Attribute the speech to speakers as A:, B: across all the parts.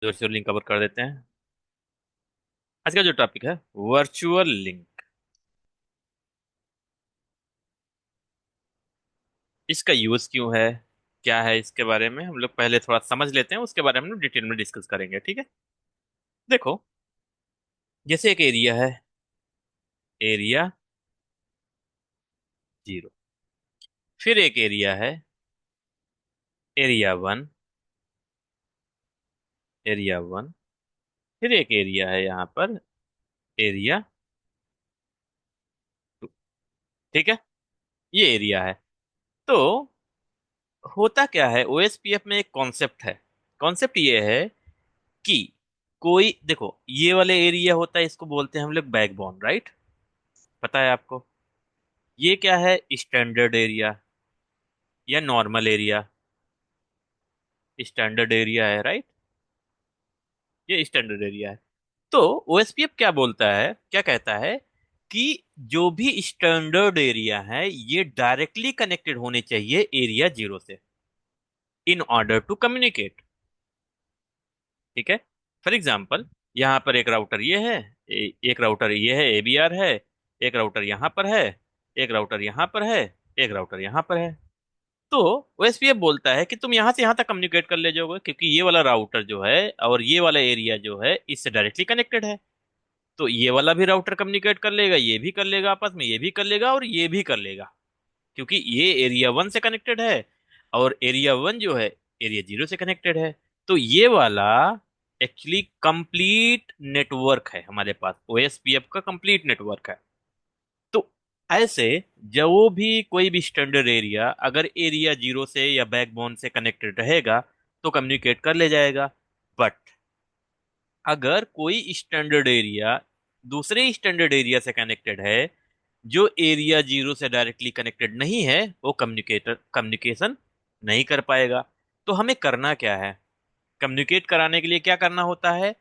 A: Virtual link cover कर देते हैं। आज का जो टॉपिक है वर्चुअल लिंक, इसका यूज क्यों है, क्या है, इसके बारे में हम लोग पहले थोड़ा समझ लेते हैं, उसके बारे में हम लोग डिटेल में डिस्कस करेंगे। ठीक है, देखो, जैसे एक एरिया है, एरिया 0। फिर एक एरिया है, एरिया 1, एरिया 1। फिर एक एरिया है यहाँ पर, एरिया 2। ठीक है, ये एरिया है। तो होता क्या है, ओएसपीएफ में एक कॉन्सेप्ट है। कॉन्सेप्ट ये है कि कोई, देखो, ये वाले एरिया होता है, इसको बोलते हैं हम लोग बैकबोन, राइट? पता है आपको? ये क्या है, स्टैंडर्ड एरिया या नॉर्मल एरिया? स्टैंडर्ड एरिया है, राइट? ये स्टैंडर्ड एरिया है। तो ओएसपीएफ क्या बोलता है, क्या कहता है कि जो भी स्टैंडर्ड एरिया है ये डायरेक्टली कनेक्टेड होने चाहिए एरिया 0 से, इन ऑर्डर टू कम्युनिकेट। ठीक है, फॉर एग्जाम्पल, यहाँ पर एक राउटर ये है, एक राउटर ये है, एबीआर है। एक राउटर यहाँ पर है, एक राउटर यहाँ पर है, एक राउटर यहाँ पर है। तो ओएसपीएफ बोलता है कि तुम यहाँ से यहाँ तक कम्युनिकेट कर ले जाओगे, क्योंकि ये वाला राउटर जो है और ये वाला एरिया जो है इससे डायरेक्टली कनेक्टेड है। तो ये वाला भी राउटर कम्युनिकेट कर लेगा, ये भी कर लेगा, आपस में ये भी कर लेगा और ये भी कर लेगा, क्योंकि ये एरिया 1 से कनेक्टेड है और एरिया 1 जो है एरिया 0 से कनेक्टेड है। तो ये वाला एक्चुअली कंप्लीट नेटवर्क है, हमारे पास ओएसपीएफ का कंप्लीट नेटवर्क है। तो ऐसे जो भी कोई भी स्टैंडर्ड एरिया अगर एरिया 0 से या बैकबोन से कनेक्टेड रहेगा तो कम्युनिकेट कर ले जाएगा। बट अगर कोई स्टैंडर्ड एरिया दूसरे स्टैंडर्ड एरिया से कनेक्टेड है जो एरिया 0 से डायरेक्टली कनेक्टेड नहीं है, वो कम्युनिकेशन नहीं कर पाएगा। तो हमें करना क्या है, कम्युनिकेट कराने के लिए क्या करना होता है?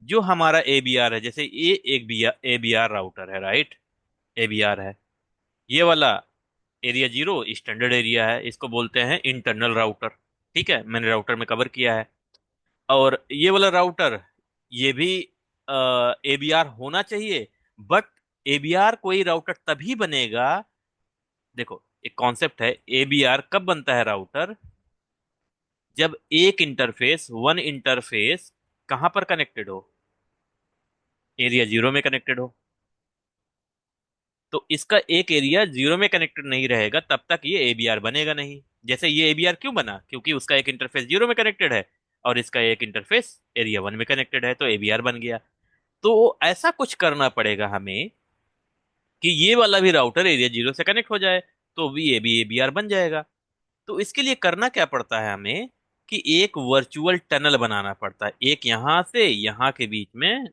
A: जो हमारा एबीआर है, जैसे ये एक बी एबीआर राउटर है, राइट? एबीआर है, ये वाला एरिया 0 स्टैंडर्ड एरिया है, इसको बोलते हैं इंटरनल राउटर। ठीक है, मैंने राउटर में कवर किया है। और ये वाला राउटर, ये भी एबीआर होना चाहिए। बट एबीआर कोई राउटर तभी बनेगा, देखो, एक कॉन्सेप्ट है, एबीआर कब बनता है राउटर? जब एक इंटरफेस, वन इंटरफेस कहां पर कनेक्टेड हो, एरिया 0 में कनेक्टेड हो। तो इसका एक एरिया 0 में कनेक्टेड नहीं रहेगा तब तक ये एबीआर बनेगा नहीं। जैसे ये एबीआर क्यों बना, क्योंकि उसका एक इंटरफेस 0 में कनेक्टेड है और इसका एक इंटरफेस एरिया 1 में कनेक्टेड है, तो एबीआर बन गया। तो ऐसा कुछ करना पड़ेगा हमें कि ये वाला भी राउटर एरिया 0 से कनेक्ट हो जाए, तो भी एबीआर बन जाएगा। तो इसके लिए करना क्या पड़ता है हमें कि एक वर्चुअल टनल बनाना पड़ता है, एक यहां से यहां के बीच में,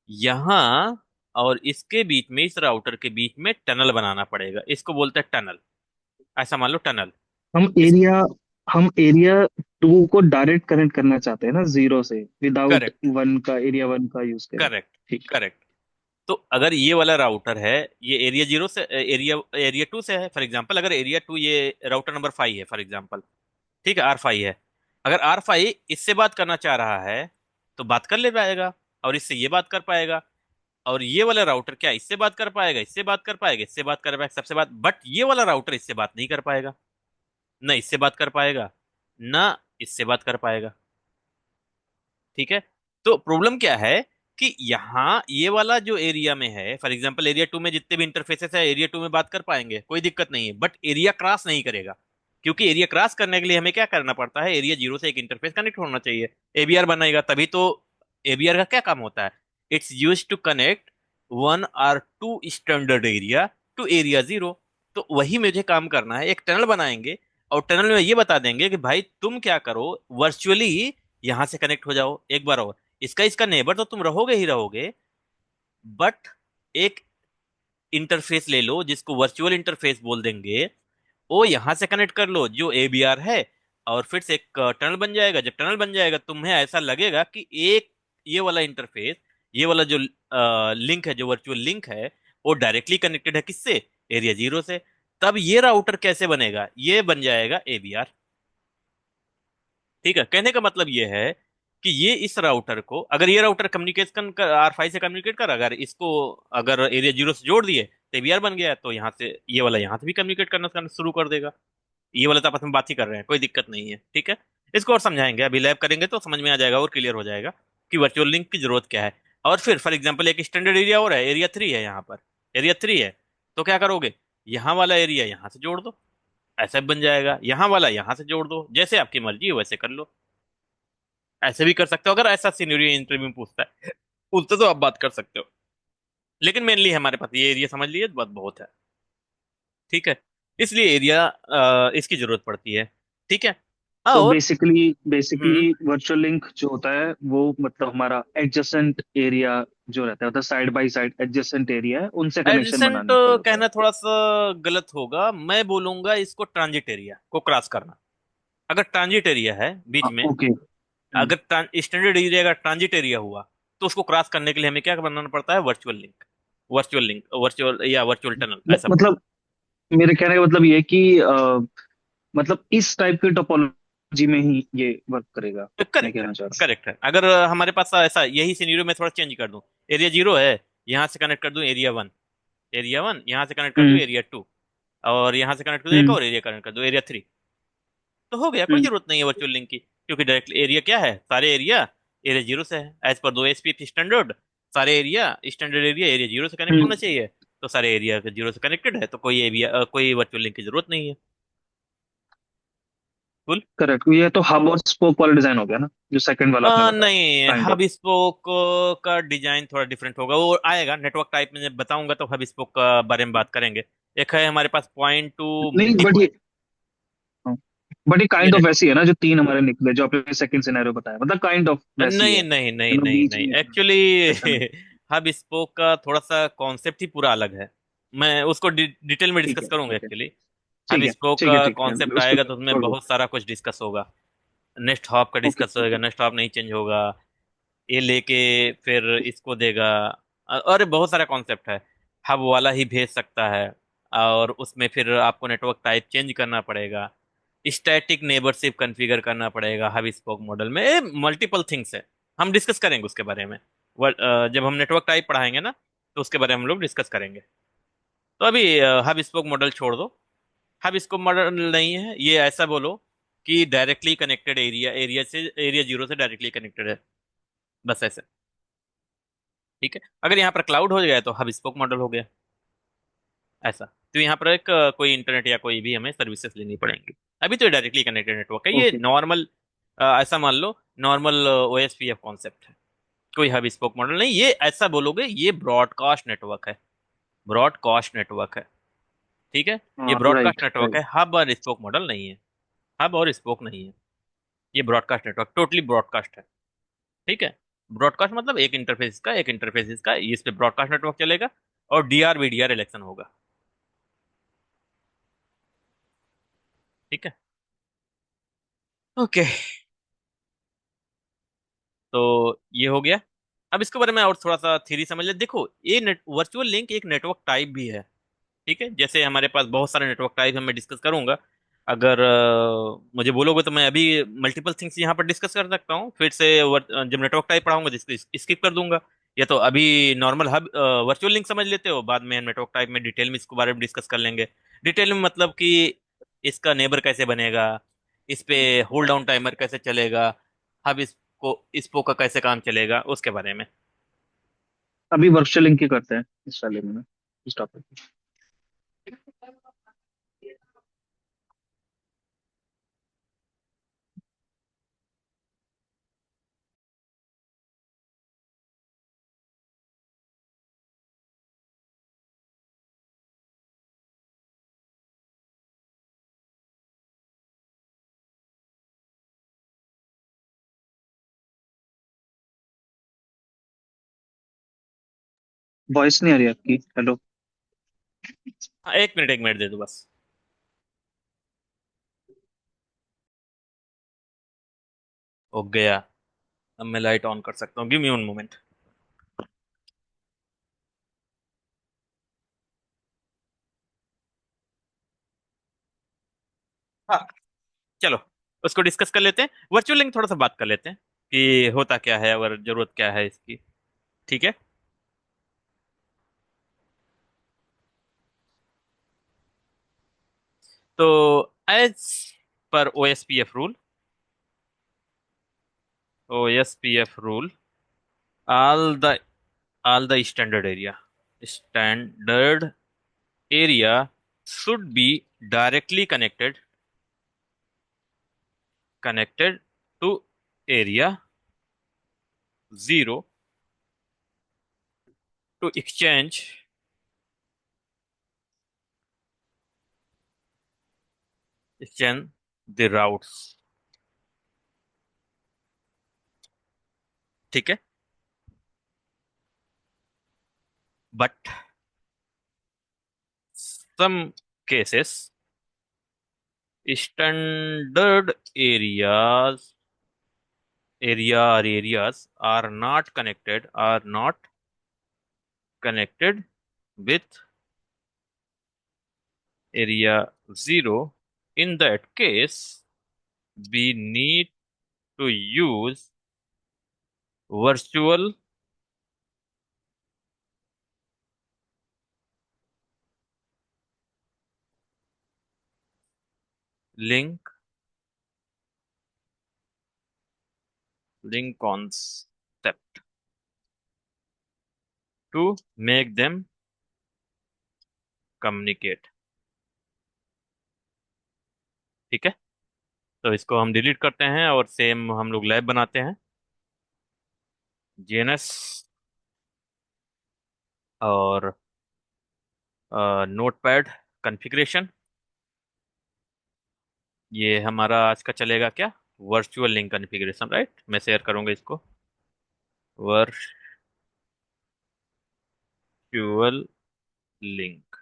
A: यहां और इसके बीच में, इस राउटर के बीच में टनल बनाना पड़ेगा, इसको बोलते हैं टनल। ऐसा मान लो टनल।
B: हम
A: इस
B: एरिया हम एरिया 2 को डायरेक्ट कनेक्ट करना चाहते हैं ना, जीरो से, विदाउट
A: करेक्ट,
B: वन का, एरिया 1 का यूज करें।
A: करेक्ट,
B: ठीक।
A: करेक्ट। तो अगर ये वाला राउटर है, ये एरिया 0 से, एरिया 2 से है, फॉर एग्जांपल, अगर एरिया 2 ये राउटर नंबर 5 है फॉर एग्जांपल, ठीक है, R5 है। अगर R5 इससे बात करना चाह रहा है तो बात कर ले पाएगा, और इससे ये बात कर पाएगा। और ये वाला राउटर क्या इससे बात कर पाएगा, इससे बात कर पाएगा, इससे बात कर पाएगा, सबसे बात, बट ये वाला राउटर इससे बात नहीं कर पाएगा, ना इससे बात कर पाएगा, ना इससे बात कर पाएगा। ठीक है, तो प्रॉब्लम क्या है कि यहाँ ये वाला जो एरिया में है, फॉर एग्जांपल एरिया 2 में जितने भी इंटरफेसेस है एरिया 2 में बात कर पाएंगे, कोई दिक्कत नहीं है, बट एरिया क्रॉस नहीं करेगा। क्योंकि एरिया क्रॉस करने के लिए हमें क्या करना पड़ता है, एरिया 0 से एक इंटरफेस कनेक्ट होना चाहिए, एबीआर बनेगा तभी तो। एबीआर का क्या काम होता है? इट्स यूज टू कनेक्ट 1 और 2 स्टैंडर्ड एरिया टू एरिया 0। तो वही मुझे काम करना है, एक टनल बनाएंगे और टनल में ये बता देंगे कि भाई तुम क्या करो, वर्चुअली यहां से कनेक्ट हो जाओ एक बार और। इसका इसका नेबर तो तुम रहोगे ही रहोगे, बट एक इंटरफेस ले लो जिसको वर्चुअल इंटरफेस बोल देंगे, वो यहां से कनेक्ट कर लो जो एबीआर है, और फिर से एक टनल बन जाएगा। जब टनल बन जाएगा तुम्हें ऐसा लगेगा कि एक ये वाला इंटरफेस, ये वाला जो लिंक है, जो वर्चुअल लिंक है, वो डायरेक्टली कनेक्टेड है किससे, एरिया 0 से। तब ये राउटर कैसे बनेगा, ये बन जाएगा एबीआर। ठीक है, कहने का मतलब ये है कि ये इस राउटर को, अगर ये राउटर कम्युनिकेशन कर R5 से कम्युनिकेट कर, अगर इसको अगर एरिया 0 से जोड़ दिए तो AVR बन गया, तो यहाँ से ये वाला यहाँ से भी कम्युनिकेट करना शुरू कर देगा। ये वाला तो आपस में बात ही कर रहे हैं, कोई दिक्कत नहीं है, ठीक है। इसको और समझाएंगे, अभी लैब करेंगे तो समझ में आ जाएगा और क्लियर हो जाएगा कि वर्चुअल लिंक की जरूरत क्या है। और फिर फॉर एग्जाम्पल एक स्टैंडर्ड एरिया और है, एरिया 3 है यहाँ पर, एरिया 3 है, तो क्या करोगे, यहाँ वाला एरिया यहाँ से जोड़ दो, ऐसा भी बन जाएगा, यहाँ वाला यहाँ से जोड़ दो, जैसे आपकी मर्जी है वैसे कर लो। ऐसे भी कर सकते हो, अगर ऐसा सिनेरियो इंटरव्यू में पूछता है, पूछते तो आप बात कर सकते हो। लेकिन मेनली हमारे पास ये एरिया समझ लिए तो बस बहुत है, ठीक है। इसलिए एरिया इसकी जरूरत पड़ती है, ठीक है।
B: तो
A: और
B: बेसिकली
A: हम्म,
B: बेसिकली वर्चुअल लिंक जो होता है वो मतलब हमारा एडजेसेंट एरिया जो रहता है, मतलब side by side adjacent area है, उनसे कनेक्शन
A: एडजेसेंट
B: बनाने के लिए होता है।
A: कहना थोड़ा सा गलत होगा, मैं बोलूंगा इसको ट्रांजिट एरिया को क्रॉस करना। अगर ट्रांजिट एरिया है बीच
B: हाँ,
A: में,
B: ओके।
A: अगर स्टैंडर्ड एरिया का ट्रांजिट एरिया हुआ, तो उसको क्रॉस करने के लिए हमें क्या बनाना पड़ता है, virtual link, virtual link, virtual या वर्चुअल टनल ऐसा बोलो।
B: मतलब मेरे कहने का मतलब ये है कि मतलब इस टाइप की टोपोलॉजी में ही ये वर्क करेगा। मैं
A: करेक्ट है,
B: कहना चाह रहा
A: करेक्ट है। अगर हमारे पास ऐसा यही सिनेरियो में थोड़ा चेंज कर दूं, एरिया 0 है, यहाँ से कनेक्ट कर दूं एरिया 1, एरिया 1 यहाँ से कनेक्ट कर
B: हूँ।
A: दूं एरिया 2, और यहाँ से कनेक्ट कर दूं एक
B: हम्म
A: और एरिया कनेक्ट कर दूं एरिया 3, तो हो गया, कोई
B: हम्म
A: जरूरत नहीं है वर्चुअल लिंक की, क्योंकि डायरेक्ट एरिया क्या है, सारे एरिया एरिया 0 से है, एज पर 2 SPF स्टैंडर्ड। सारे एरिया स्टैंडर्ड एरिया एरिया 0 से कनेक्ट
B: हम्म।
A: होना चाहिए, तो सारे एरिया 0 से कनेक्टेड है, तो कोई एरिया कोई वर्चुअल लिंक की जरूरत नहीं है। कुल
B: करेक्ट, ये तो हब और स्पोक वाला डिजाइन हो गया ना, जो सेकंड वाला आपने बताया।
A: नहीं,
B: काइंड
A: हब
B: ऑफ।
A: स्पोक का डिजाइन थोड़ा डिफरेंट होगा, वो आएगा नेटवर्क टाइप में, जब बताऊंगा तो हब स्पोक का बारे में बात करेंगे। एक है हमारे पास पॉइंट टू
B: नहीं
A: मल्टी
B: बट ये,
A: पॉइंट।
B: बट ये
A: ये
B: काइंड ऑफ ऐसी है ना, जो तीन हमारे निकले, जो आपने सेकंड सिनेरियो बताया, मतलब काइंड ऑफ वैसी
A: नहीं
B: है,
A: नहीं नहीं
B: मतलब
A: नहीं
B: बीच
A: नहीं,
B: में
A: एक्चुअली
B: ऐसा नहीं।
A: हब स्पोक का थोड़ा सा कॉन्सेप्ट ही पूरा अलग है। मैं उसको डिटेल में
B: ठीक
A: डिस्कस
B: है,
A: करूंगा
B: ओके।
A: एक्चुअली। हब
B: ठीक है
A: स्पोक
B: ठीक है
A: का
B: ठीक है,
A: कॉन्सेप्ट
B: उसको
A: आएगा तो उसमें
B: छोड़ दो।
A: बहुत सारा कुछ डिस्कस होगा। नेक्स्ट हॉप का
B: ओके
A: डिस्कस होगा,
B: ओके।
A: नेक्स्ट हॉप नहीं चेंज होगा, ये लेके फिर इसको देगा, अरे बहुत सारा कॉन्सेप्ट है। हब वाला ही भेज सकता है, और उसमें फिर आपको नेटवर्क टाइप चेंज करना पड़ेगा, स्टैटिक नेबरशिप कॉन्फ़िगर करना पड़ेगा हब स्पोक मॉडल में, मल्टीपल थिंग्स है। हम डिस्कस करेंगे उसके बारे में, जब हम नेटवर्क टाइप पढ़ाएंगे ना, तो उसके बारे में हम लोग डिस्कस करेंगे। तो अभी हब स्पोक मॉडल छोड़ दो, हब स्पोक मॉडल नहीं है ये, ऐसा बोलो कि डायरेक्टली कनेक्टेड एरिया, एरिया 0 से डायरेक्टली कनेक्टेड है, बस ऐसे, ठीक है। अगर यहाँ पर क्लाउड हो गया तो हब स्पोक मॉडल हो गया, ऐसा। तो यहाँ पर एक कोई इंटरनेट या कोई भी हमें सर्विसेज लेनी पड़ेंगी। अभी तो डायरेक्टली कनेक्टेड नेटवर्क है, ये
B: ओके।
A: नॉर्मल, ऐसा मान लो नॉर्मल OSPF कॉन्सेप्ट है, कोई हब स्पोक मॉडल नहीं, ये ऐसा बोलोगे ये ब्रॉडकास्ट नेटवर्क है, ब्रॉडकास्ट नेटवर्क है, ठीक है। ये
B: हाँ,
A: ब्रॉडकास्ट
B: राइट
A: नेटवर्क
B: राइट।
A: है, हब और स्पोक मॉडल नहीं है, हब और स्पोक नहीं है, ये ब्रॉडकास्ट नेटवर्क टोटली ब्रॉडकास्ट है, ठीक है। ब्रॉडकास्ट मतलब एक इंटरफेस का, एक इंटरफेस का, इस पे ब्रॉडकास्ट नेटवर्क चलेगा, और DR VDR इलेक्शन होगा, ठीक है। ओके, तो ये हो गया। अब इसके बारे में और थोड़ा सा थ्योरी समझ ले, देखो ये नेट वर्चुअल लिंक एक नेटवर्क टाइप भी है, ठीक है। जैसे हमारे पास बहुत सारे नेटवर्क टाइप है, मैं डिस्कस करूंगा। अगर मुझे बोलोगे तो मैं अभी मल्टीपल थिंग्स यहाँ पर डिस्कस कर सकता हूँ, फिर से जब नेटवर्क टाइप पढ़ाऊंगा जिसको स्किप कर दूंगा। या तो अभी नॉर्मल हब वर्चुअल लिंक समझ लेते हो, बाद में नेटवर्क टाइप में डिटेल में इसके बारे में डिस्कस कर लेंगे। डिटेल में मतलब कि इसका नेबर कैसे बनेगा, इस पे होल्ड डाउन टाइमर कैसे चलेगा, हब इसको का कैसे काम चलेगा, उसके बारे में।
B: अभी वर्चुअल लिंक ही करते हैं इस वाले में ना, इस टॉपिक। वॉइस नहीं आ रही आपकी, हेलो।
A: हाँ, एक मिनट दे दो बस। हो गया, अब मैं लाइट ऑन कर सकता हूँ, गिव मी वन मोमेंट। हाँ, चलो उसको डिस्कस कर लेते हैं, वर्चुअल लिंक थोड़ा सा बात कर लेते हैं। कि होता क्या है और जरूरत क्या है इसकी। ठीक है। तो एज पर OSPF rule, OSPF rule, all the all the standard area should be directly connected to area 0 to exchange the routes। ठीक है। But some cases, standard areas are not connected with area 0. In that case, we need to use virtual link link concept to make them communicate। ठीक है। तो इसको हम delete करते हैं और सेम हम लोग लैब बनाते हैं। जीएनएस और नोटपैड कॉन्फ़िगरेशन, ये हमारा आज का चलेगा क्या, वर्चुअल लिंक कॉन्फ़िगरेशन, राइट। मैं शेयर करूंगा इसको, वर्चुअल लिंक।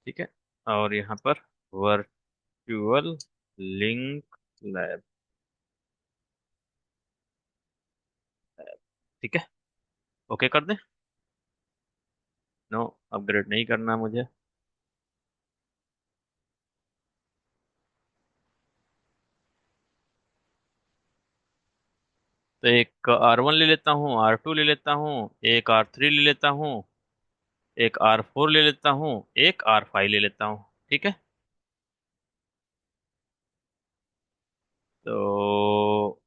A: ठीक है। और यहाँ पर वर्चुअल लिंक लैब। ठीक है। ओके कर दें। नो, अपग्रेड नहीं करना मुझे। तो एक R1 ले लेता हूँ, R2 ले लेता हूँ, एक R3 ले लेता हूँ, एक R4 ले लेता हूँ, एक R5 ले लेता हूँ। ठीक है। तो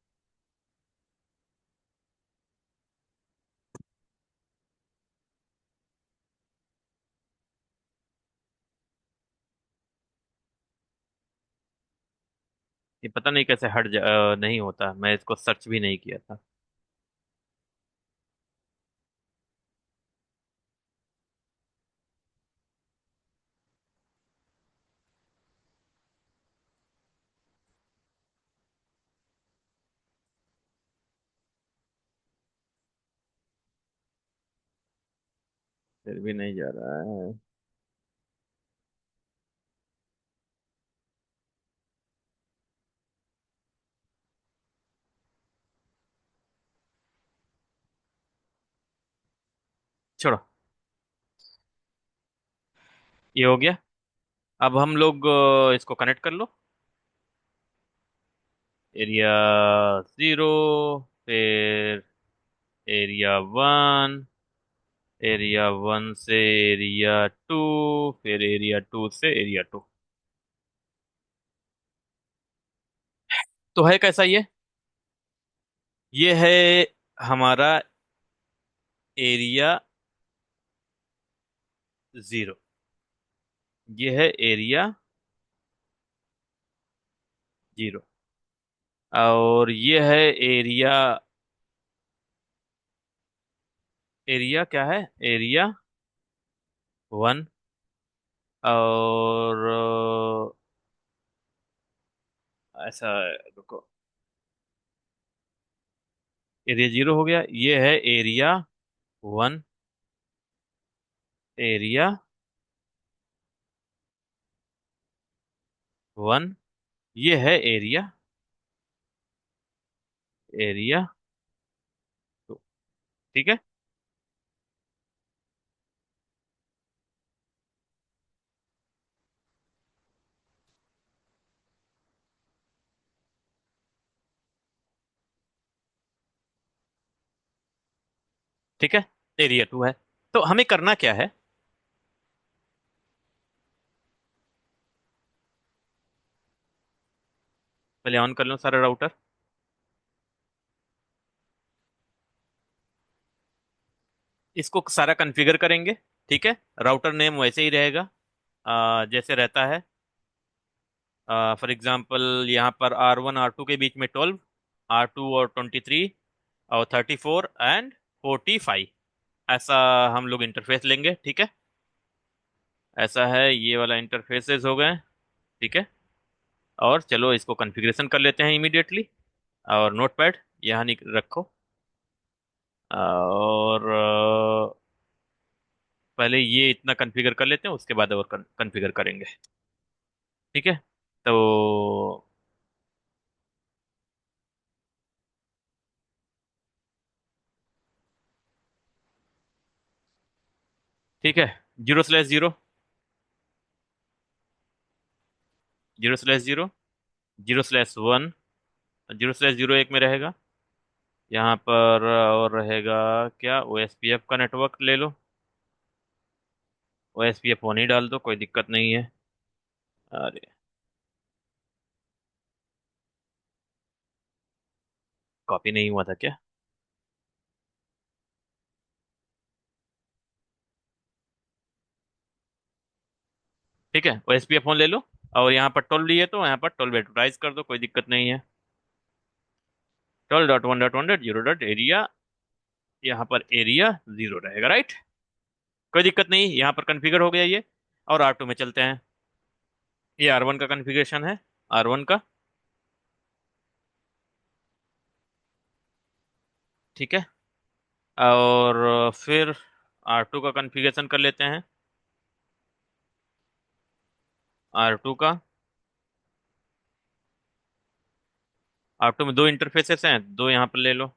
A: ये पता नहीं कैसे नहीं होता, मैं इसको सर्च भी नहीं किया था। फिर भी नहीं जा रहा है। छोड़ो, ये हो गया। अब हम लोग इसको कनेक्ट कर लो। एरिया 0, फिर एरिया 1, एरिया 1 से एरिया 2, फिर एरिया 2 से एरिया 2। तो है कैसा ये है हमारा एरिया 0, ये है एरिया 0, और ये है एरिया, एरिया क्या है, एरिया 1। और ऐसा है, रुको, एरिया 0 हो गया, ये है एरिया 1, एरिया 1, ये है एरिया 2। ठीक है। ठीक है, एरिया 2 है। तो हमें करना क्या है? पहले ऑन कर लो सारा राउटर। इसको सारा कॉन्फ़िगर करेंगे। ठीक है, राउटर नेम वैसे ही रहेगा जैसे रहता है। फॉर एग्जांपल यहाँ पर R1 R2 के बीच में 12, R2 और 23 और 34 एंड 45, ऐसा हम लोग इंटरफेस लेंगे। ठीक है, ऐसा है, ये वाला इंटरफेसेस हो गए। ठीक है, और चलो इसको कॉन्फ़िगरेशन कर लेते हैं इमीडिएटली। और नोटपैड यहाँ रखो। और पहले ये इतना कॉन्फ़िगर कर लेते हैं, उसके बाद और कॉन्फ़िगर करेंगे। ठीक है, तो ठीक है, 0/0, 0/0, 0/1, 0/0 एक में रहेगा। यहाँ पर और रहेगा क्या, OSPF का नेटवर्क ले लो। OSPF वन ही डाल दो, कोई दिक्कत नहीं है। अरे, कॉपी नहीं हुआ था क्या? ठीक है, OSPF वन ले लो। और यहाँ पर 12 लिए तो यहाँ पर 12 एडवर्टाइज कर दो, कोई दिक्कत नहीं है। 12.1.1.0 यहाँ पर एरिया 0 रहेगा, राइट। कोई दिक्कत नहीं, यहाँ पर कॉन्फ़िगर हो गया ये। और R2 में चलते हैं। ये R1 का कॉन्फ़िगरेशन है, R1 का। ठीक है, और फिर R2 का कॉन्फ़िगरेशन कर लेते हैं। R2 का, R2 में दो इंटरफेसेस हैं, दो यहाँ पर ले लो।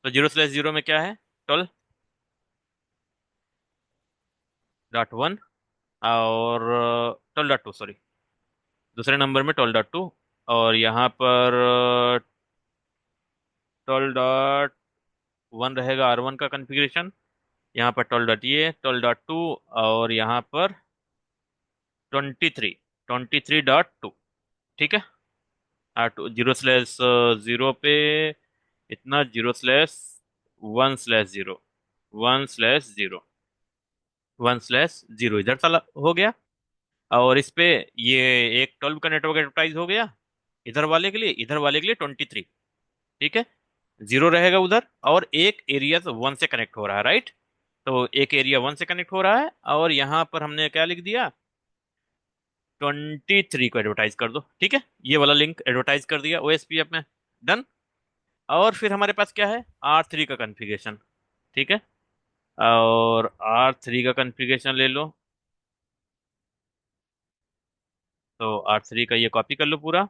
A: तो 0/0 में क्या है, 12.1, और 12.2, सॉरी, दूसरे नंबर में 12.2। और यहाँ पर 12.1 रहेगा R1 का कॉन्फ़िगरेशन। यहाँ पर 12.2, और यहाँ पर 23.2। ठीक है, R2 0/0 पे इतना, 0/1/0, 1/0, 1/0 इधर चला हो गया। और इस पे ये एक 12 का नेटवर्क एडवर्टाइज हो गया इधर वाले के लिए, इधर वाले के लिए 23। ठीक है, 0 रहेगा उधर, और एक एरिया 1 से कनेक्ट हो रहा है, राइट। तो एक एरिया 1 से कनेक्ट हो रहा है, और यहाँ पर हमने क्या लिख दिया, 23 को एडवर्टाइज कर दो। ठीक है, ये वाला लिंक एडवर्टाइज कर दिया OSPF में। डन। और फिर हमारे पास क्या है, R3 का कॉन्फ़िगरेशन। ठीक है, और R3 का कॉन्फ़िगरेशन ले लो। तो R3 का ये कॉपी कर लो पूरा,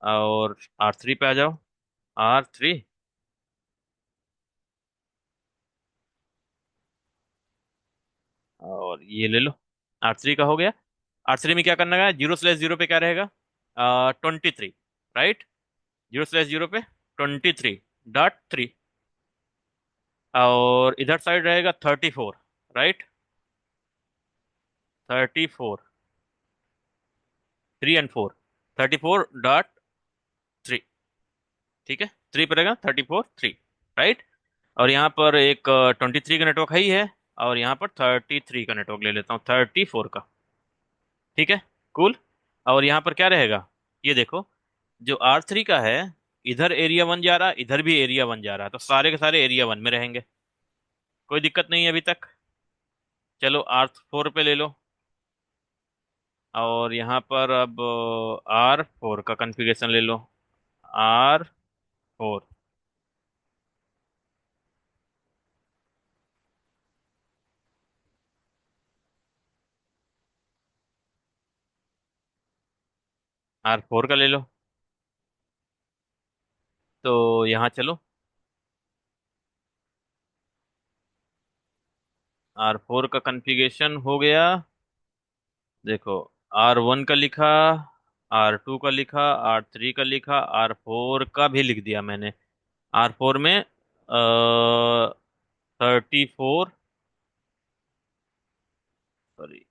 A: और R3 पे आ जाओ। R3, और ये ले लो। R3 का हो गया। R3 में क्या करना है, 0/0 पे क्या रहेगा, 23, राइट। 0/0 पे 23.3, और इधर साइड रहेगा 34, राइट। 34, 3 और 4, 34.3। ठीक है, 3 पर रहेगा 34.3, राइट। और यहाँ पर एक 23 का नेटवर्क है ही है, और यहाँ पर 33 का नेटवर्क ले लेता हूँ, 34 का। ठीक है, कूल। और यहाँ पर क्या रहेगा, ये देखो, जो R3 का है, इधर एरिया 1 जा रहा है, इधर भी एरिया 1 जा रहा है, तो सारे के सारे एरिया 1 में रहेंगे। कोई दिक्कत नहीं है अभी तक। चलो R4 पे ले लो। और यहाँ पर अब R4 का कॉन्फ़िगरेशन ले लो। R4, R4 का ले लो। तो यहाँ चलो, R4 का कॉन्फ़िगरेशन हो गया। देखो, R1 का लिखा, R2 का लिखा, R3 का लिखा, R4 का भी लिख दिया मैंने। R4 में 34, सॉरी,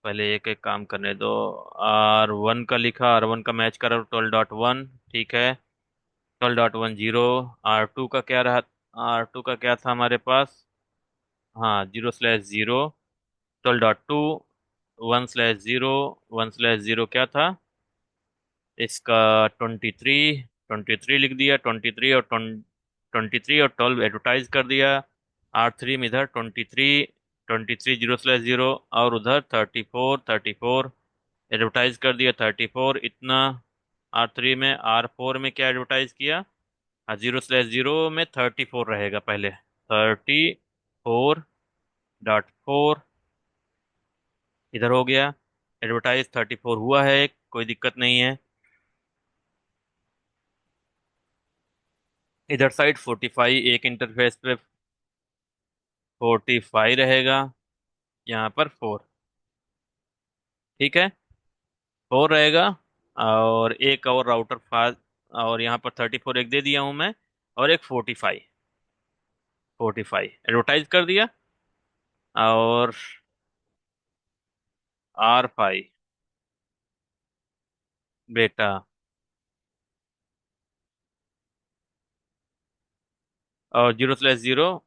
A: पहले एक एक काम करने दो। R1 का लिखा, R1 का मैच करो 12.1, ठीक है। 12.10। R2 का क्या रहा? R2 का क्या था हमारे पास? हाँ, 0/0। 12.2। 1/0। 1/0 क्या था इसका? 23। 23 लिख दिया, 23 और 12 एडवर्टाइज कर दिया। R3 में इधर 23। 23 0/0 और उधर 34। 34 एडवर्टाइज कर दिया, 34 इतना। R3 में। R4 में क्या एडवर्टाइज किया? 0/0 में 34 रहेगा पहले। 34.4 इधर हो गया। एडवर्टाइज 34 हुआ है, कोई दिक्कत नहीं है। इधर साइड 45, एक इंटरफेस पे 45 रहेगा, यहाँ पर 4। ठीक है, 4 रहेगा। और एक और राउटर फास्ट, और यहाँ पर 34 एक दे दिया हूँ मैं, और एक 45। 45 एडवर्टाइज कर दिया। और R5 बेटा, और 0/0।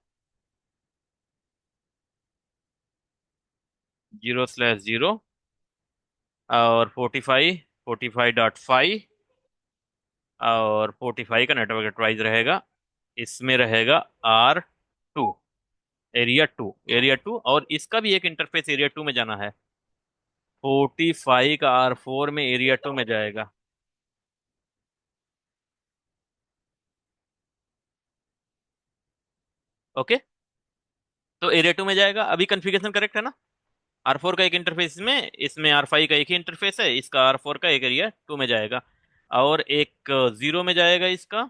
A: 0/0 और 45। 45.5 और 45 का नेटवर्क एडवाइस रहेगा। इसमें रहेगा R2, एरिया टू, और इसका भी एक इंटरफेस एरिया 2 में जाना है। 45 का R4 में एरिया 2 में जाएगा। ओके, तो एरिया 2 में जाएगा। अभी कन्फिगरेशन करेक्ट है ना? R4 का एक इंटरफेस इसमें, इसमें R5 का एक ही इंटरफेस है, इसका R4 का एक एरिया 2 में जाएगा। और एक 0 में जाएगा इसका।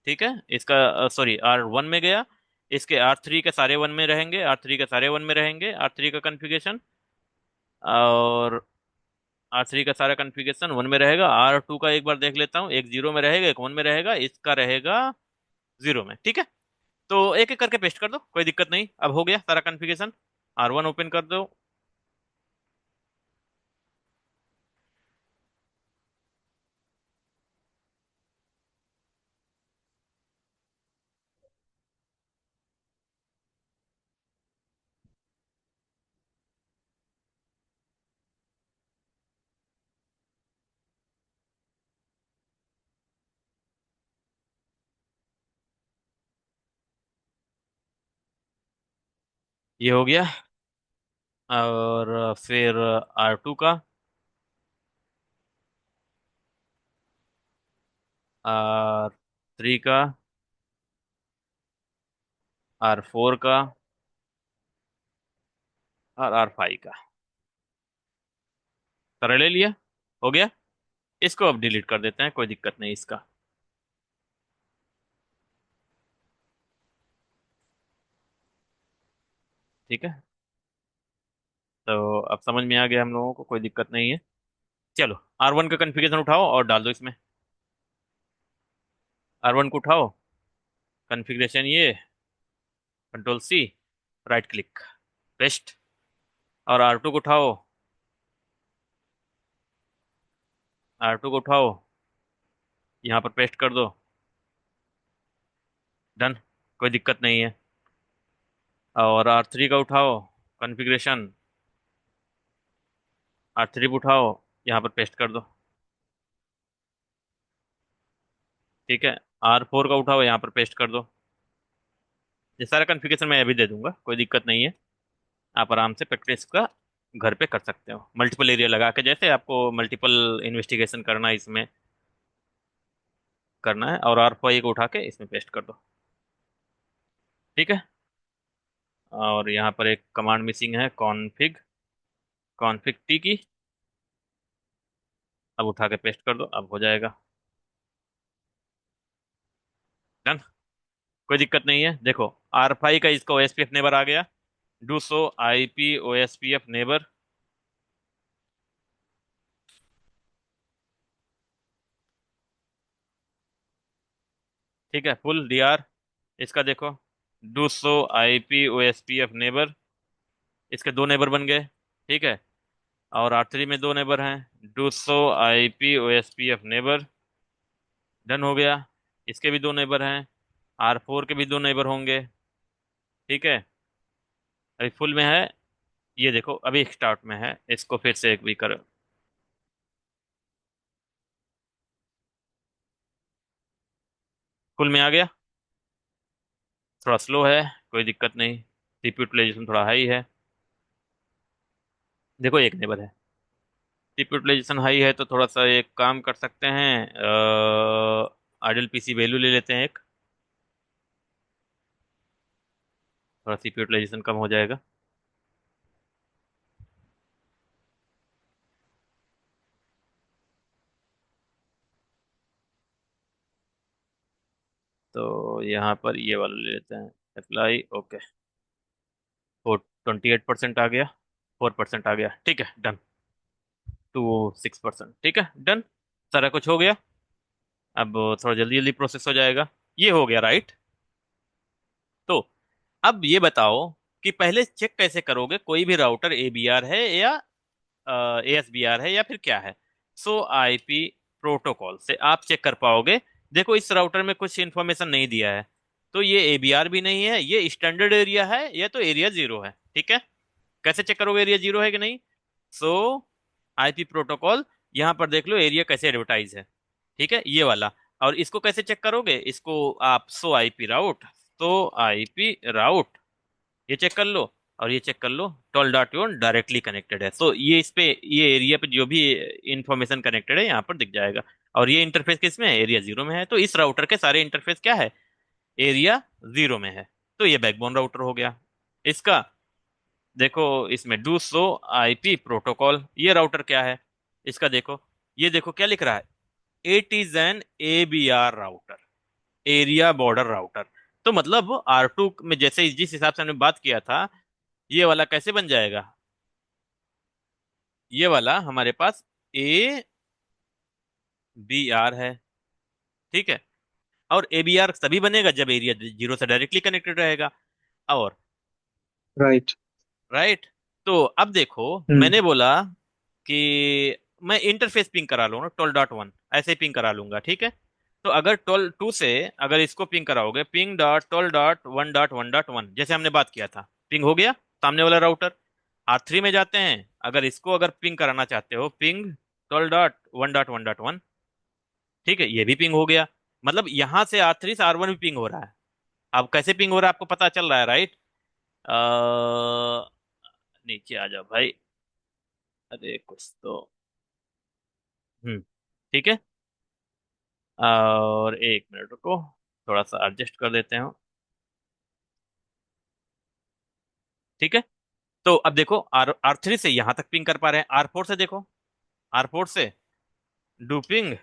A: ठीक है, इसका सॉरी R1 में गया। इसके R3 के सारे वन में रहेंगे, R3 के सारे वन में रहेंगे, R3 का कन्फिगरेशन। और R3 का सारा कन्फिगरेशन वन में रहेगा। R2 का एक बार देख लेता हूँ, एक 0 में रहेगा, एक वन में रहेगा, इसका रहेगा 0 में। ठीक है, तो एक एक करके पेस्ट कर दो, कोई दिक्कत नहीं। अब हो गया सारा कन्फिगरेशन। R1 ओपन कर दो। ये हो गया। और फिर R2 का, R3 का, R4 का, और R5 का सारा ले लिया। हो गया। इसको अब डिलीट कर देते हैं, कोई दिक्कत नहीं इसका। ठीक है, तो अब समझ में आ गया हम लोगों को, कोई दिक्कत नहीं है। चलो, R1 का कन्फिगरेशन उठाओ और डाल दो इसमें। R1 को उठाओ, कन्फिग्रेशन ये, Ctrl+C, राइट क्लिक, पेस्ट। और R2 को उठाओ, R2 को उठाओ, यहाँ पर पेस्ट कर दो। डन, कोई दिक्कत नहीं है। और R3 का उठाओ, कन्फिग्रेशन, R3 को उठाओ, यहाँ पर पेस्ट कर दो। ठीक है, R4 का उठाओ, यहाँ पर पेस्ट कर दो। ये सारा कन्फिग्रेशन मैं अभी दे दूंगा, कोई दिक्कत नहीं है। आप आराम से प्रैक्टिस का घर पे कर सकते हो, मल्टीपल एरिया लगा के, जैसे आपको मल्टीपल इन्वेस्टिगेशन करना है इसमें करना है। और R5 को उठा के इसमें पेस्ट कर दो। ठीक है, और यहाँ पर एक कमांड मिसिंग है, कॉन्फिग टी की। अब उठा के पेस्ट कर दो, अब हो जाएगा। डन, कोई दिक्कत नहीं है। देखो, R5 का इसका OSPF नेबर आ गया। Do so IP OSPF neighbour. ठीक है, फुल डीआर। इसका देखो, 200 IP OSPF नेबर, इसके दो नेबर बन गए। ठीक है। और R3 में दो नेबर हैं, 200 IP OSPF नेबर, डन हो गया। इसके भी दो नेबर हैं, R4 के भी दो नेबर होंगे। ठीक है। अभी फुल में है, ये देखो अभी स्टार्ट में है, इसको फिर से एक भी करो। फुल में आ गया। थोड़ा स्लो है, कोई दिक्कत नहीं, सीपीयू यूटिलाइजेशन थोड़ा हाई है। देखो एक नेबर है, सीपीयू यूटिलाइजेशन हाई है, तो थोड़ा सा एक काम कर सकते हैं, आइडल पीसी वैल्यू ले लेते हैं एक, थोड़ा सीपीयू यूटिलाइजेशन कम हो जाएगा। तो यहाँ पर ये वाला ले लेते हैं, अप्लाई, ओके। 28% आ गया, 4% आ गया, ठीक है डन। 6%, ठीक है डन। सारा कुछ हो गया। अब थोड़ा जल्दी जल्दी प्रोसेस हो जाएगा। ये हो गया राइट। तो अब ये बताओ कि पहले चेक कैसे करोगे कोई भी राउटर ABR है या ASBR है या फिर क्या है। सो आईपी प्रोटोकॉल से आप चेक कर पाओगे। देखो इस राउटर में कुछ इन्फॉर्मेशन नहीं दिया है, तो ये ABR भी नहीं है, ये स्टैंडर्ड एरिया है, ये तो एरिया जीरो है। ठीक है। कैसे चेक करोगे एरिया जीरो है कि नहीं। सो आईपी प्रोटोकॉल, यहाँ पर देख लो एरिया कैसे एडवर्टाइज है। ठीक है, ये वाला। और इसको कैसे चेक करोगे, इसको आप सो आईपी राउट ये चेक कर लो। और ये चेक कर लो 12.1 डायरेक्टली कनेक्टेड है, तो ये इस पे, ये एरिया पे जो भी इंफॉर्मेशन कनेक्टेड है यहाँ पर दिख जाएगा। और ये इंटरफेस किस में है, एरिया जीरो में है, तो इस राउटर के सारे इंटरफेस क्या है, एरिया जीरो में है। तो ये बैकबोन राउटर हो गया इसका। देखो इसमें डू सो आईपी प्रोटोकॉल, ये राउटर क्या है इसका, देखो ये देखो क्या लिख रहा है, it is an ABR router, area border router. तो मतलब R2 में जैसे जिस हिसाब से हमने बात किया था, ये वाला कैसे बन जाएगा, ये वाला हमारे पास ABR है। ठीक है। और ABR तभी बनेगा जब एरिया जीरो से डायरेक्टली कनेक्टेड रहेगा। और
B: राइट।
A: राइट। तो अब देखो,
B: हम्म।
A: मैंने बोला कि मैं इंटरफेस पिंग करा लूंगा 12.1, ऐसे ही पिंग करा लूंगा। ठीक है। तो अगर 12.2 से अगर इसको पिंग कराओगे, पिंग.12.1.1.1 जैसे हमने बात किया था, पिंग हो गया सामने वाला राउटर। R3 में जाते हैं, अगर इसको अगर पिंग कराना चाहते हो, पिंग 12.1.1.1, ठीक है, ये भी पिंग हो गया। मतलब यहां से R3 से R1 भी पिंग हो रहा है। अब कैसे पिंग हो रहा है आपको पता चल रहा है राइट। नीचे आ जाओ भाई, अरे कुछ तो। ठीक है। और एक मिनट रुको, थोड़ा सा एडजस्ट कर देते हैं। ठीक है। तो अब देखो R3 से यहां तक पिंग कर पा रहे हैं, R4 से देखो, R4 से डू पिंग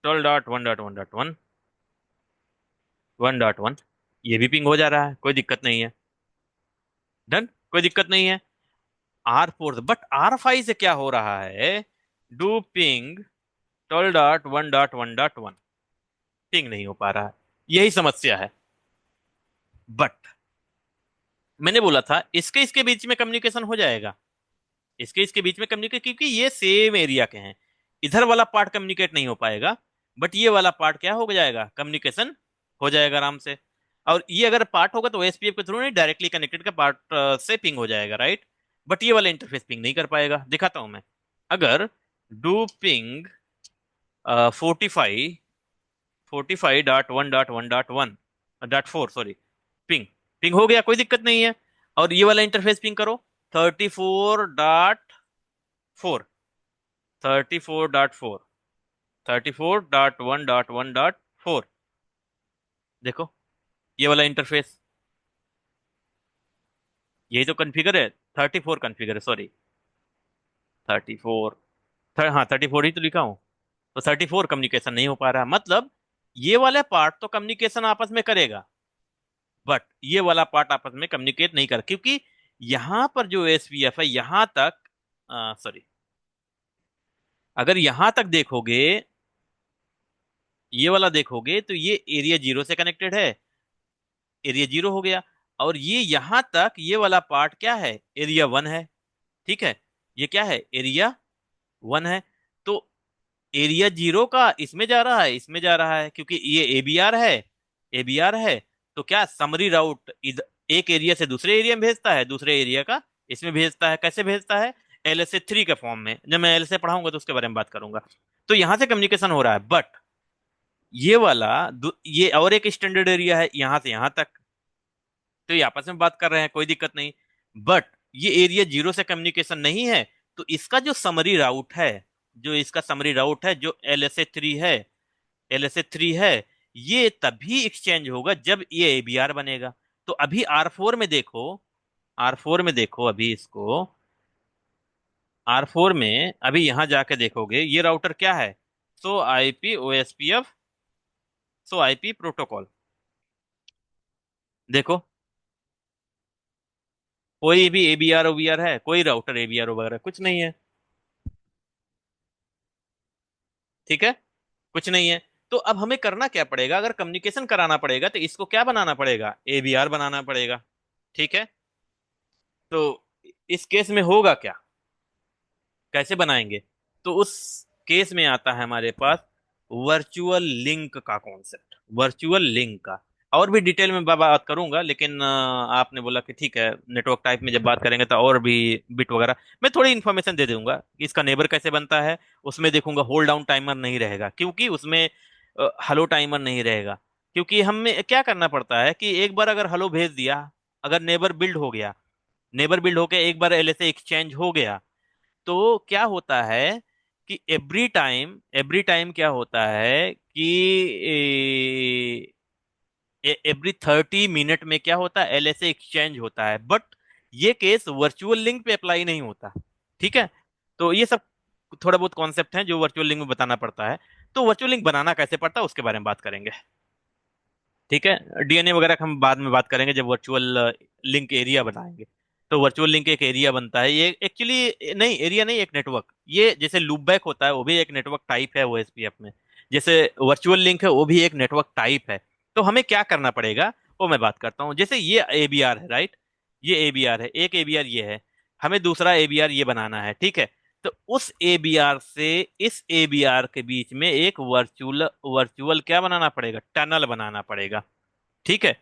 A: 12.1.1.1 ये भी पिंग हो जा रहा है, कोई दिक्कत नहीं है, डन, कोई दिक्कत नहीं है। R4 बट R5 से क्या हो रहा है, डू पिंग 12.1.1.1 पिंग नहीं हो पा रहा है, यही समस्या है। बट मैंने बोला था इसके इसके बीच में कम्युनिकेशन हो जाएगा, इसके इसके बीच में कम्युनिकेट, क्योंकि ये सेम एरिया के हैं। इधर वाला पार्ट कम्युनिकेट नहीं हो पाएगा, बट ये वाला पार्ट क्या हो जाएगा, कम्युनिकेशन हो जाएगा आराम से। और ये अगर पार्ट होगा तो SPF के थ्रू नहीं, डायरेक्टली कनेक्टेड का पार्ट से पिंग हो जाएगा राइट। बट ये वाला इंटरफेस पिंग नहीं कर पाएगा, दिखाता हूं मैं। अगर do ping 45.1.1.1.4, sorry, ping, ping हो गया, कोई दिक्कत नहीं है। और ये वाला इंटरफेस पिंग करो 34.4, 34.4, 34.1.1.4, देखो ये वाला इंटरफेस, यही तो कॉन्फ़िगर है, 34 कॉन्फ़िगर है, सॉरी 34, हाँ 34 ही तो लिखा हूँ। तो 34 कम्युनिकेशन नहीं हो पा रहा, मतलब ये वाला पार्ट तो कम्युनिकेशन आपस में करेगा, बट ये वाला पार्ट आपस में कम्युनिकेट नहीं कर, क्योंकि यहां पर जो SPF है यहां तक, सॉरी, अगर यहां तक देखोगे, ये वाला देखोगे तो ये एरिया जीरो से कनेक्टेड है, एरिया जीरो हो गया। और ये यहां तक ये वाला पार्ट क्या है, एरिया वन है। ठीक है, ये क्या है, एरिया वन है। तो एरिया जीरो का इसमें जा रहा है, इसमें जा रहा है, क्योंकि ये एबीआर है, एबीआर है। तो क्या समरी राउट एक एरिया से दूसरे एरिया में भेजता है, दूसरे एरिया का इसमें भेजता है। कैसे भेजता है, एलएसए थ्री के फॉर्म में। जब मैं एलएसए पढ़ाऊंगा तो उसके बारे में बात करूंगा। तो यहां से कम्युनिकेशन हो रहा है, बट ये वाला ये और एक स्टैंडर्ड एरिया है यहां से यहां तक। तो ये आपस में बात कर रहे हैं, कोई दिक्कत नहीं। बट ये एरिया जीरो से कम्युनिकेशन नहीं है। तो इसका जो समरी राउट है, जो इसका समरी राउट है, जो एलएसए थ्री है, एलएसए थ्री है, ये तभी एक्सचेंज होगा जब ये एबीआर बनेगा। तो अभी आर फोर में देखो, आर फोर में देखो अभी इसको, आर फोर में अभी यहां जाके देखोगे ये राउटर क्या है, सो आईपी ओएसपीएफ, सो आईपी प्रोटोकॉल। देखो, कोई भी एबीआर ओबीआर है, कोई राउटर एबीआर वगैरह कुछ नहीं है। ठीक है, कुछ नहीं है। तो अब हमें करना क्या पड़ेगा, अगर कम्युनिकेशन कराना पड़ेगा तो इसको क्या बनाना पड़ेगा, एबीआर बनाना पड़ेगा। ठीक है, तो इस केस में होगा क्या, कैसे बनाएंगे। तो उस केस में आता है हमारे पास वर्चुअल लिंक का कॉन्सेप्ट, वर्चुअल लिंक का। और भी डिटेल में बात करूंगा, लेकिन आपने बोला कि ठीक है, नेटवर्क टाइप में जब बात करेंगे तो और भी बिट वगैरह मैं थोड़ी इन्फॉर्मेशन दे दूंगा कि इसका नेबर कैसे बनता है। उसमें देखूंगा होल्ड डाउन टाइमर नहीं रहेगा, क्योंकि उसमें हेलो टाइमर नहीं रहेगा। क्योंकि हमें क्या करना पड़ता है कि एक बार अगर हेलो भेज दिया, अगर नेबर बिल्ड हो गया, नेबर बिल्ड होके एक बार एलएसए एक्सचेंज हो गया, तो क्या होता है कि एवरी टाइम क्या होता है कि एवरी 30 मिनट में क्या होता है, एलएसए एक्सचेंज होता है। बट ये केस वर्चुअल लिंक पे अप्लाई नहीं होता। ठीक है, तो ये सब थोड़ा बहुत कॉन्सेप्ट है जो वर्चुअल लिंक में बताना पड़ता है। तो वर्चुअल लिंक बनाना कैसे पड़ता है उसके बारे में बात करेंगे। ठीक है, डीएनए वगैरह का हम बाद में बात करेंगे जब वर्चुअल लिंक एरिया बनाएंगे। तो वर्चुअल लिंक एक एरिया बनता है, ये एक्चुअली नहीं एरिया नहीं, एक नेटवर्क। ये जैसे लूपबैक होता है वो भी एक नेटवर्क टाइप है ओएसपीएफ में, जैसे वर्चुअल लिंक है वो भी एक नेटवर्क टाइप है। तो हमें क्या करना पड़ेगा वो मैं बात करता हूँ। जैसे ये एबीआर है, राइट, ये एबीआर है, एक एबीआर ये है, हमें दूसरा एबीआर ये बनाना है। ठीक है, तो उस एबीआर से इस एबीआर के बीच में एक वर्चुअल वर्चुअल क्या बनाना पड़ेगा, टनल बनाना पड़ेगा। ठीक है,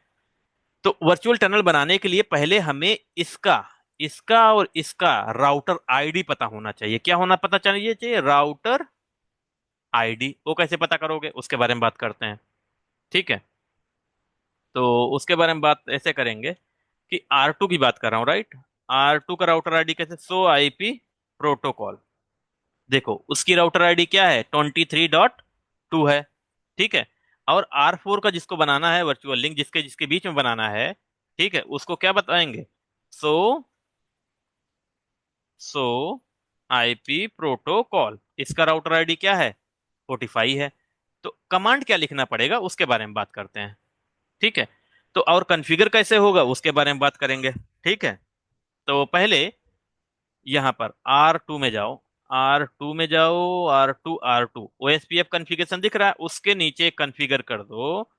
A: तो वर्चुअल टनल बनाने के लिए पहले हमें इसका इसका और इसका राउटर आईडी पता होना चाहिए। क्या होना पता चाहिए राउटर आईडी। वो कैसे पता करोगे उसके बारे में बात करते हैं। ठीक है, तो उसके बारे में बात ऐसे करेंगे कि आर टू की बात कर रहा हूँ, राइट। आर टू का राउटर आईडी कैसे, सो आईपी प्रोटोकॉल। देखो उसकी राउटर आईडी क्या है, 23.2 है। ठीक है, और आर फोर का जिसको बनाना है वर्चुअल लिंक, जिसके जिसके बीच में बनाना है, ठीक है, उसको क्या बताएंगे, सो सो आईपी प्रोटोकॉल। इसका राउटर आईडी क्या है, 45 है। तो कमांड क्या लिखना पड़ेगा उसके बारे में बात करते हैं। ठीक है, तो और कॉन्फ़िगर कैसे होगा उसके बारे में बात करेंगे। ठीक है, तो पहले यहाँ पर आर टू में जाओ, आर टू में जाओ, आर टू ओएसपीएफ कॉन्फ़िगरेशन दिख रहा है, उसके नीचे कॉन्फ़िगर कर दो।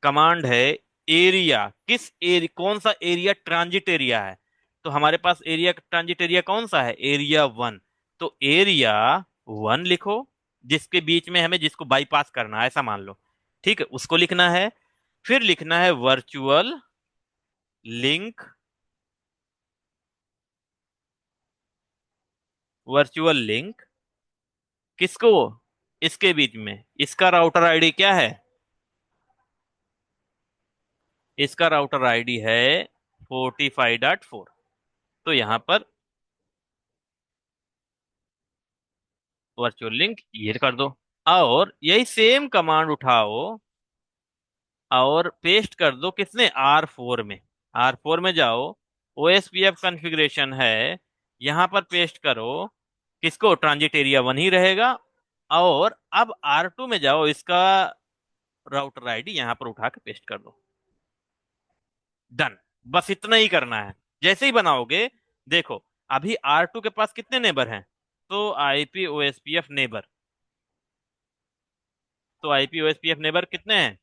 A: कमांड है एरिया, किस एरिया, कौन सा एरिया ट्रांजिट एरिया है। तो हमारे पास एरिया ट्रांजिट एरिया कौन सा है, एरिया वन। तो एरिया वन लिखो, जिसके बीच में हमें जिसको बाईपास करना है ऐसा मान लो। ठीक है, उसको लिखना है। फिर लिखना है वर्चुअल लिंक, वर्चुअल लिंक किसको, इसके बीच में। इसका राउटर आईडी क्या है, इसका राउटर आईडी है 45.4। तो यहां पर वर्चुअल लिंक ये कर दो, और यही सेम कमांड उठाओ और पेस्ट कर दो किसने, आर फोर में। आर फोर में जाओ, ओएसपीएफ कॉन्फ़िगरेशन है, यहां पर पेस्ट करो। किसको, ट्रांजिट एरिया वन ही रहेगा। और अब आर टू में जाओ, इसका राउटर आईडी यहां पर उठा के पेस्ट कर दो। डन, बस इतना ही करना है। जैसे ही बनाओगे, देखो अभी आर टू के पास कितने नेबर हैं, तो आईपी ओएसपीएफ नेबर। तो आईपी ओएसपीएफ नेबर कितने हैं?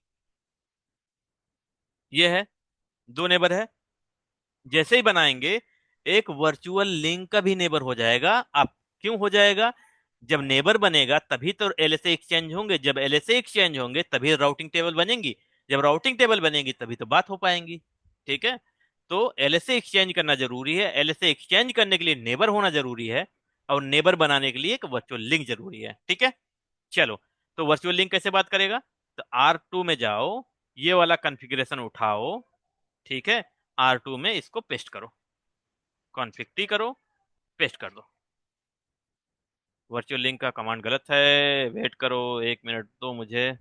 A: ये है, दो नेबर है। जैसे ही बनाएंगे, एक वर्चुअल लिंक का भी नेबर हो जाएगा। अब क्यों हो जाएगा? जब नेबर बनेगा तभी तो एलएसए एक्सचेंज होंगे, जब एलएसए एक्सचेंज होंगे तभी राउटिंग टेबल बनेंगी, जब राउटिंग टेबल बनेगी तभी तो बात हो पाएंगी। ठीक है। तो एलएसए एक्सचेंज करना जरूरी है, एलएसए एक्सचेंज करने के लिए नेबर होना जरूरी है, और नेबर बनाने के लिए एक वर्चुअल लिंक जरूरी है। ठीक है। चलो, तो वर्चुअल लिंक कैसे बात करेगा? तो R2 में जाओ, ये वाला कॉन्फ़िगरेशन उठाओ। ठीक है। R2 में इसको पेस्ट करो, कॉन्फ़िग टी करो, पेस्ट कर दो। वर्चुअल लिंक का कमांड गलत है, वेट करो, 1 मिनट दो मुझे।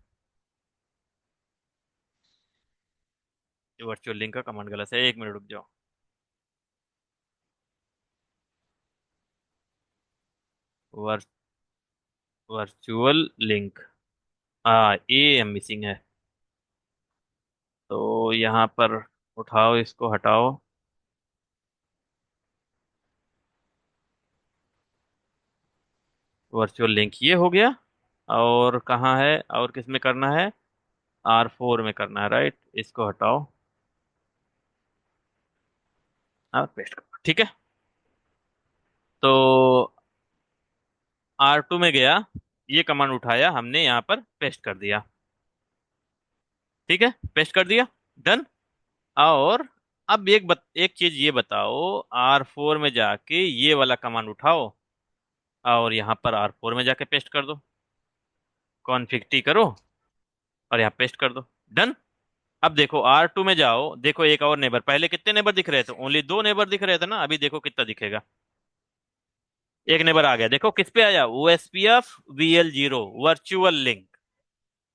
A: वर्चुअल लिंक का कमांड गलत है, 1 मिनट रुक जाओ। वर, वर्चुअल लिंक, हाँ ये मिसिंग है। तो यहाँ पर उठाओ, इसको हटाओ। वर्चुअल लिंक ये हो गया। और कहाँ है, और किस में करना है? R4 में करना है, राइट। इसको हटाओ और पेस्ट करो। ठीक है। तो R2 में गया, ये कमांड उठाया हमने, यहाँ पर पेस्ट कर दिया। ठीक है, पेस्ट कर दिया, डन। और अब एक चीज ये बताओ, R4 में जाके ये वाला कमांड उठाओ, और यहाँ पर R4 में जाके पेस्ट कर दो, कॉन्फिग टी करो, और यहाँ पेस्ट कर दो, डन। अब देखो R2 में जाओ, देखो एक और नेबर, पहले कितने नेबर दिख रहे थे? ओनली दो नेबर दिख रहे थे ना, अभी देखो कितना दिखेगा। एक नेबर आ गया, देखो किस पे आया? OSPF VL0 virtual link.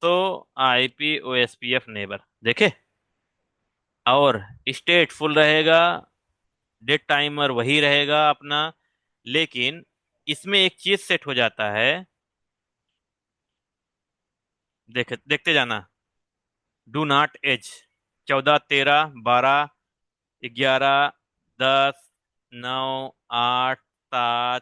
A: तो आईपी ओएसपीएफ नेबर देखे। और स्टेट फुल रहेगा, डेट टाइमर वही रहेगा अपना, लेकिन इसमें एक चीज सेट हो जाता है। देखते जाना। Do not as 14 13 12 11 10 9 8 7